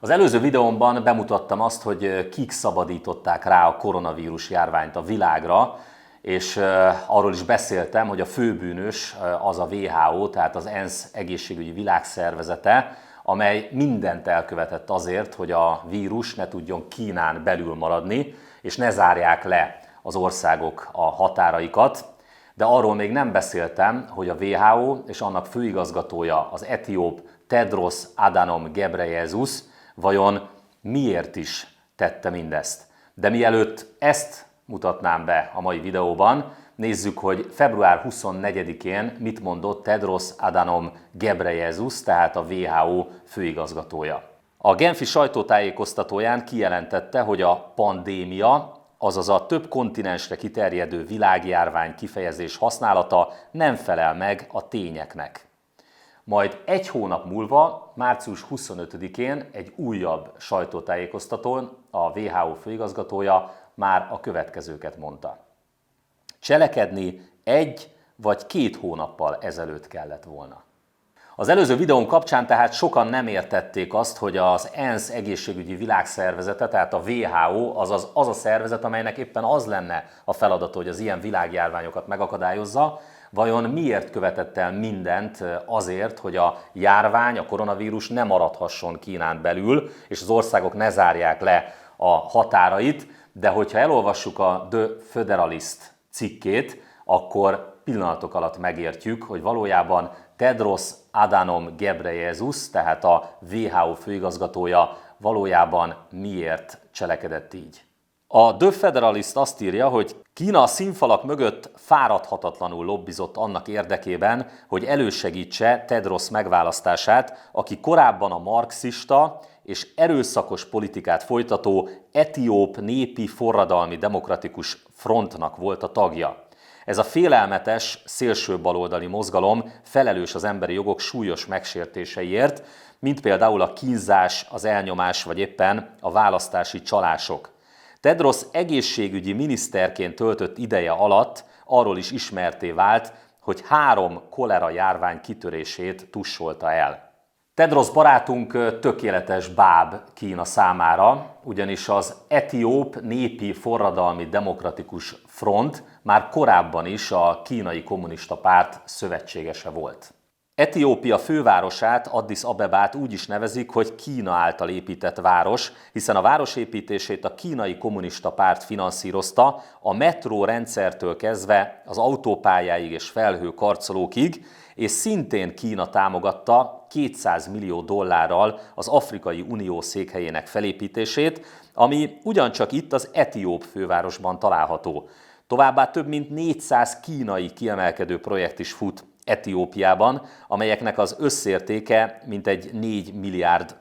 Az előző videómban bemutattam azt, hogy kik szabadították rá a koronavírus járványt a világra, és arról is beszéltem, hogy a főbűnös az a WHO, tehát az ENSZ egészségügyi világszervezete, amely mindent elkövetett azért, hogy a vírus ne tudjon Kínán belül maradni, és ne zárják le az országok a határaikat. De arról még nem beszéltem, hogy a WHO és annak főigazgatója, az etióp Tedros Adhanom Ghebreyesus vajon miért is tette mindezt. De mielőtt ezt mutatnám be a mai videóban, nézzük, hogy február 24-én mit mondott Tedros Adhanom Ghebreyesus, tehát a WHO főigazgatója. A genfi sajtótájékoztatóján kijelentette, hogy a pandémia, azaz a több kontinensre kiterjedő világjárvány kifejezés használata nem felel meg a tényeknek. Majd egy hónap múlva, március 25-én egy újabb sajtótájékoztatón a WHO főigazgatója már a következőket mondta. Cselekedni 1 vagy 2 hónappal ezelőtt kellett volna. Az előző videón kapcsán tehát sokan nem értették azt, hogy az ENSZ egészségügyi világszervezete, tehát a WHO, azaz az a szervezet, amelynek éppen az lenne a feladata, hogy az ilyen világjárványokat megakadályozza, vajon miért követett el mindent azért, hogy a járvány, a koronavírus ne maradhasson Kínán belül, és az országok ne zárják le a határait, de hogyha elolvassuk a The Federalist cikkét, akkor pillanatok alatt megértjük, hogy valójában Tedros Adhanom Ghebreyesus, tehát a WHO főigazgatója valójában miért cselekedett így. A The Federalist azt írja, hogy Kína a színfalak mögött fáradhatatlanul lobbizott annak érdekében, hogy elősegítse Tedros megválasztását, aki korábban a marxista és erőszakos politikát folytató Etióp Népi Forradalmi Demokratikus Frontnak volt a tagja. Ez a félelmetes, szélsőbaloldali mozgalom felelős az emberi jogok súlyos megsértéseiért, mint például a kínzás, az elnyomás vagy éppen a választási csalások. Tedros egészségügyi miniszterként töltött ideje alatt arról is ismertté vált, hogy 3 kolera járvány kitörését tussolta el. Tedros barátunk tökéletes báb Kína számára, ugyanis az Etióp Népi Forradalmi Demokratikus Front már korábban is a kínai kommunista párt szövetségese volt. Etiópia fővárosát, Addis Abebát úgy is nevezik, hogy Kína által épített város, hiszen a város építését a kínai kommunista párt finanszírozta, a metró rendszertől kezdve az autópályáig és felhőkarcolókig, és szintén Kína támogatta $200 millió az Afrikai Unió székhelyének felépítését, ami ugyancsak itt az etióp fővárosban található. Továbbá több mint 400 kínai kiemelkedő projekt is fut Etiópiában, amelyeknek az összértéke mintegy $4 milliárd.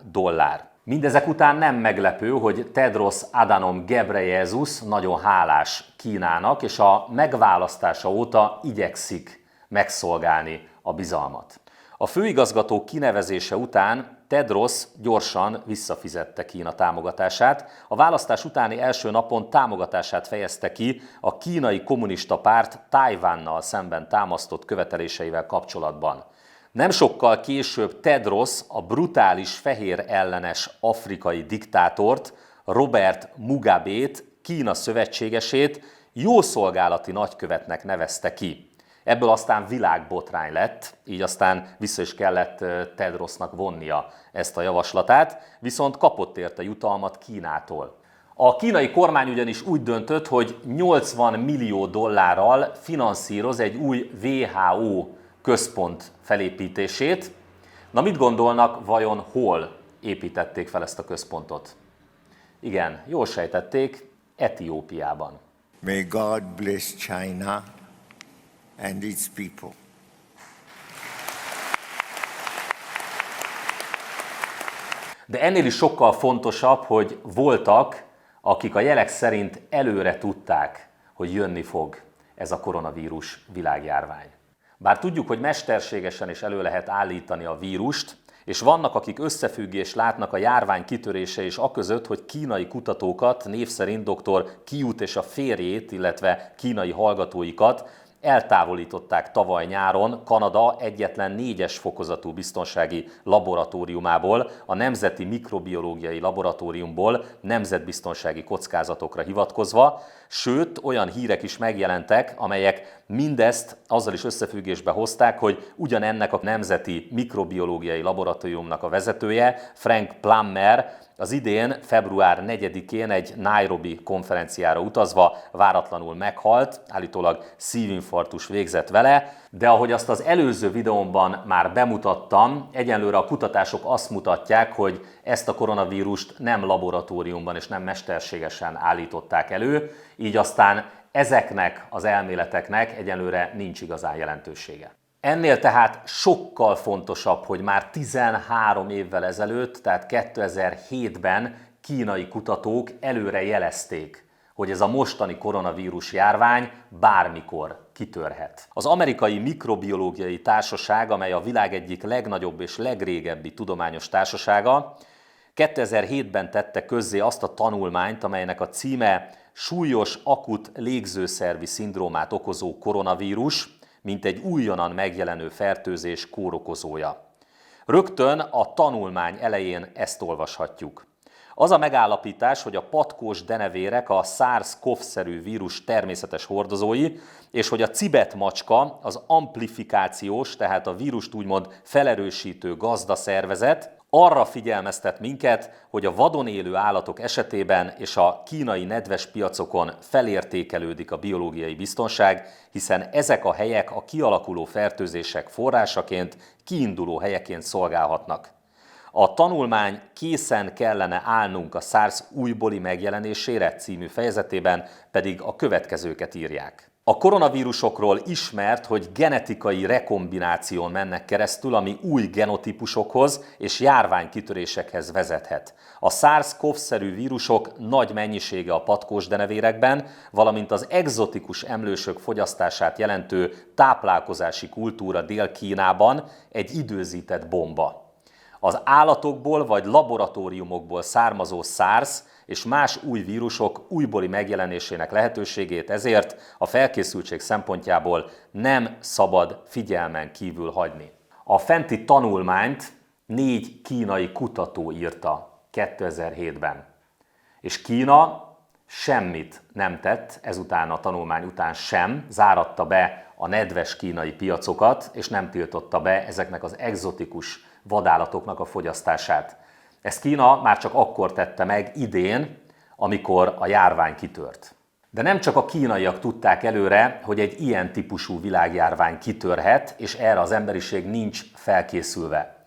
Mindezek után nem meglepő, hogy Tedros Adhanom Ghebreyesus nagyon hálás Kínának, és a megválasztása óta igyekszik megszolgálni a bizalmat. A főigazgató kinevezése után Tedros gyorsan visszafizette Kína támogatását. A választás utáni első napon támogatását fejezte ki a kínai kommunista párt Tajvannal szemben támasztott követeléseivel kapcsolatban. Nem sokkal később Tedros a brutális fehér ellenes afrikai diktátort, Robert Mugabét, Kína szövetségesét jószolgálati nagykövetnek nevezte ki. Ebből aztán világbotrány lett, így aztán vissza is kellett Tedrosnak vonnia ezt a javaslatát, viszont kapott érte jutalmat Kínától. A kínai kormány ugyanis úgy döntött, hogy $80 millió finanszíroz egy új WHO központ felépítését. Na mit gondolnak, vajon hol építették fel ezt a központot? Igen, jól sejtették, Etiópiában. May God bless China and its people. De ennél is sokkal fontosabb, hogy voltak, akik a jelek szerint előre tudták, hogy jönni fog ez a koronavírus világjárvány. Bár tudjuk, hogy mesterségesen is elő lehet állítani a vírust, és vannak, akik összefüggést látnak a járvány kitörése és aközött, hogy kínai kutatókat, név szerint dr. Kiut és a férjét, illetve kínai hallgatóikat eltávolították tavaly nyáron Kanada egyetlen 4-es fokozatú biztonsági laboratóriumából, a Nemzeti Mikrobiológiai Laboratóriumból nemzetbiztonsági kockázatokra hivatkozva, sőt, olyan hírek is megjelentek, amelyek mindezt azzal is összefüggésbe hozták, hogy ugyanennek a Nemzeti Mikrobiológiai Laboratóriumnak a vezetője, Frank Plummer, az idén, február 4-én egy Nairobi konferenciára utazva váratlanul meghalt, állítólag szívinfarktus végzett vele, de ahogy azt az előző videómban már bemutattam, egyenlőre a kutatások azt mutatják, hogy ezt a koronavírust nem laboratóriumban és nem mesterségesen állították elő, így aztán ezeknek az elméleteknek egyenlőre nincs igazán jelentősége. Ennél tehát sokkal fontosabb, hogy már 13 évvel ezelőtt, tehát 2007-ben kínai kutatók előre jelezték, hogy ez a mostani koronavírus járvány bármikor kitörhet. Az Amerikai Mikrobiológiai Társaság, amely a világ egyik legnagyobb és legrégebbi tudományos társasága, 2007-ben tette közzé azt a tanulmányt, amelynek a címe Súlyos akut légzőszervi szindrómát okozó koronavírus, mint egy újonnan megjelenő fertőzés kórokozója. Rögtön a tanulmány elején ezt olvashatjuk. Az a megállapítás, hogy a patkós denevérek a SARS-CoV-szerű vírus természetes hordozói, és hogy a cibetmacska az amplifikációs, tehát a vírust úgymond felerősítő gazdaszervezet, arra figyelmeztet minket, hogy a vadon élő állatok esetében és a kínai nedves piacokon felértékelődik a biológiai biztonság, hiszen ezek a helyek a kialakuló fertőzések forrásaként, kiinduló helyeként szolgálhatnak. A tanulmány Készen kellene állnunk a SARS újbóli megjelenésére című fejezetében pedig a következőket írják. A koronavírusokról ismert, hogy genetikai rekombináción mennek keresztül, ami új genotípusokhoz és járványkitörésekhez vezethet. A SARS-CoV-szerű vírusok nagy mennyisége a patkós denevérekben, valamint az egzotikus emlősök fogyasztását jelentő táplálkozási kultúra Dél-Kínában egy időzített bomba. Az állatokból vagy laboratóriumokból származó SARS és más új vírusok újbóli megjelenésének lehetőségét ezért a felkészültség szempontjából nem szabad figyelmen kívül hagyni. A fenti tanulmányt 4 kínai kutató írta 2007-ben, és Kína semmit nem tett ezután a tanulmány után sem, záratta be a nedves kínai piacokat, és nem tiltotta be ezeknek az egzotikus vadállatoknak a fogyasztását. Ezt Kína már csak akkor tette meg idén, amikor a járvány kitört. De nem csak a kínaiak tudták előre, hogy egy ilyen típusú világjárvány kitörhet, és erre az emberiség nincs felkészülve.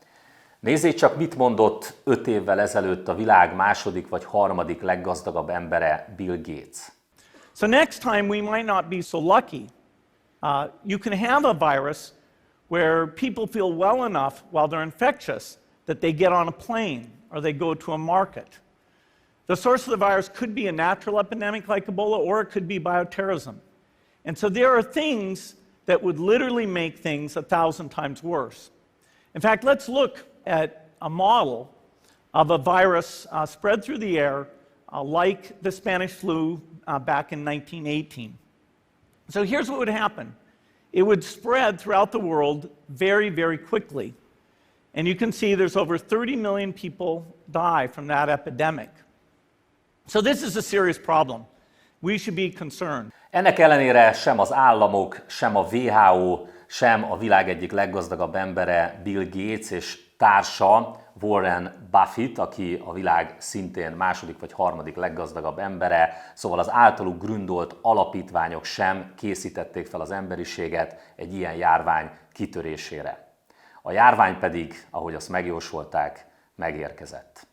Nézzék csak, mit mondott 5 évvel ezelőtt a világ második vagy harmadik leggazdagabb embere, Bill Gates. So next time we might not be so lucky. You can have a virus where people feel well enough while they're infectious that they get on a plane or they go to a market. The source of the virus could be a natural epidemic like Ebola, or it could be bioterrorism. And so there are things that would literally make things 1,000 times worse. In fact, let's look at a model of a virus spread through the air like the Spanish flu back in 1918. So here's what would happen. It would spread throughout the world very, very quickly. And you can see there's over 30 million people die from that epidemic. So this is a serious problem. We should be concerned. Ennek ellenére sem az államok, sem a WHO, sem a világ egyik leggazdagabb embere, Bill Gates és társa, Warren Buffett, aki a világ szintén második vagy harmadik leggazdagabb embere, szóval az általuk gründolt alapítványok sem készítették fel az emberiséget egy ilyen járvány kitörésére. A járvány pedig, ahogy azt megjósolták, megérkezett.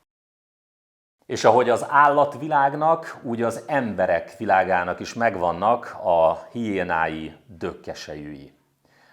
És ahogy az állatvilágnak, úgy az emberek világának is megvannak a hiénái, dökkesejűi.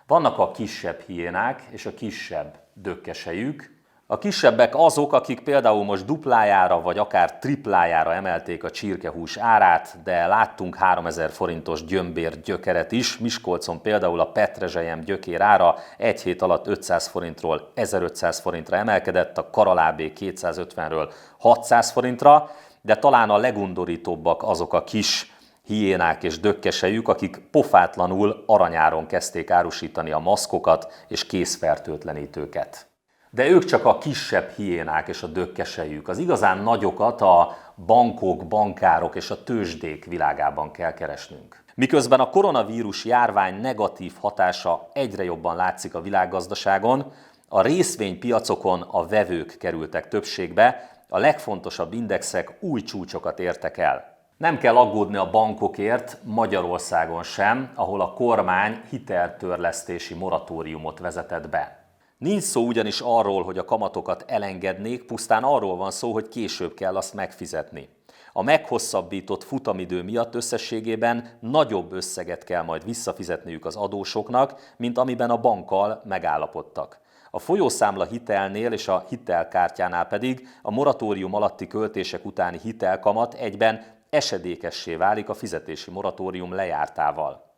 Vannak a kisebb hiénák és a kisebb dökkesejűk. A kisebbek azok, akik például most duplájára vagy akár triplájára emelték a csirkehús árát, de láttunk 3000 forintos gyömbér gyökeret is. Miskolcon például a petrezselyem gyökér ára egy hét alatt 500 forintról 1500 forintra emelkedett, a karalábé 250-ről 600 forintra, de talán a legundorítóbbak azok a kis hiénák és dökkesejük, akik pofátlanul aranyáron kezdték árusítani a maszkokat és kézfertőtlenítőket. De ők csak a kisebb hiénák és a dökkesejük. Az igazán nagyokat a bankok, bankárok és a tőzsdék világában kell keresnünk. Miközben a koronavírus járvány negatív hatása egyre jobban látszik a világgazdaságon, a részvénypiacokon a vevők kerültek többségbe, a legfontosabb indexek új csúcsokat értek el. Nem kell aggódni a bankokért Magyarországon sem, ahol a kormány hiteltörlesztési moratóriumot vezetett be. Nincs szó ugyanis arról, hogy a kamatokat elengednék, pusztán arról van szó, hogy később kell azt megfizetni. A meghosszabbított futamidő miatt összességében nagyobb összeget kell majd visszafizetniük az adósoknak, mint amiben a bankkal megállapodtak. A folyószámla hitelnél és a hitelkártyánál pedig a moratórium alatti költések utáni hitelkamat egyben esedékessé válik a fizetési moratórium lejártával.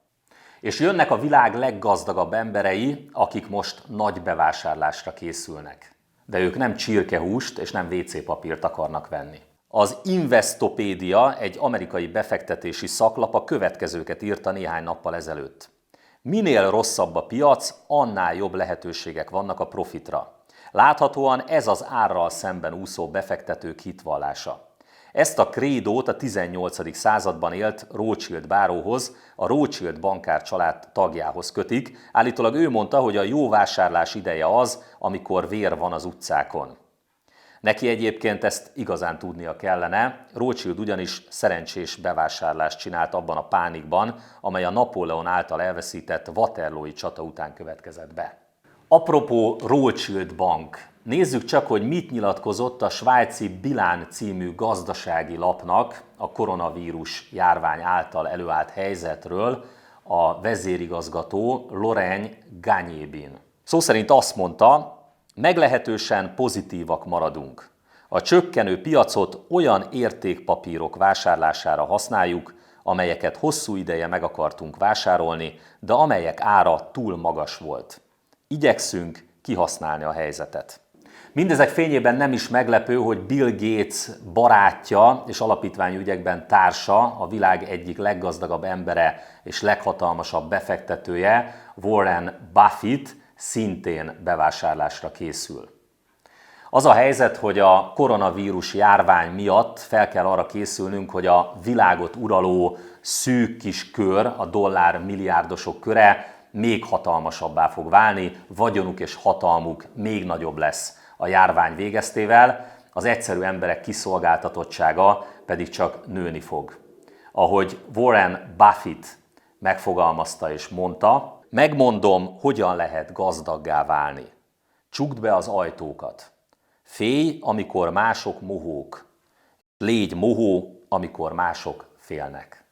És jönnek a világ leggazdagabb emberei, akik most nagy bevásárlásra készülnek. De ők nem csirkehúst és nem WC papírt akarnak venni. Az Investopedia, egy amerikai befektetési szaklap a következőket írta néhány nappal ezelőtt. Minél rosszabb a piac, annál jobb lehetőségek vannak a profitra. Láthatóan ez az árral szemben úszó befektetők hitvallása. Ezt a krédót a 18. században élt Rothschild báróhoz, a Rothschild bankár család tagjához kötik. Állítólag ő mondta, hogy a jó vásárlás ideje az, amikor vér van az utcákon. Neki egyébként ezt igazán tudnia kellene, Rothschild ugyanis szerencsés bevásárlást csinált abban a pánikban, amely a Napóleon által elveszített Waterloo-i csata után következett be. Apropó Rothschild bank, nézzük csak, hogy mit nyilatkozott a svájci Bilán című gazdasági lapnak a koronavírus járvány által előállt helyzetről a vezérigazgató Lorraine Gagné-bin. Szó szerint azt mondta, meglehetősen pozitívak maradunk. A csökkenő piacot olyan értékpapírok vásárlására használjuk, amelyeket hosszú ideje meg akartunk vásárolni, de amelyek ára túl magas volt. Igyekszünk kihasználni a helyzetet. Mindezek fényében nem is meglepő, hogy Bill Gates barátja és alapítványügyekben társa, a világ egyik leggazdagabb embere és leghatalmasabb befektetője, Warren Buffett szintén bevásárlásra készül. Az a helyzet, hogy a koronavírus járvány miatt fel kell arra készülnünk, hogy a világot uraló szűk kis kör, a dollár milliárdosok köre még hatalmasabbá fog válni, vagyonuk és hatalmuk még nagyobb lesz a járvány végeztével, az egyszerű emberek kiszolgáltatottsága pedig csak nőni fog. Ahogy Warren Buffett megfogalmazta és mondta, megmondom, hogyan lehet gazdaggá válni. Csukd be az ajtókat. Félj, amikor mások mohók. Légy mohó, amikor mások félnek.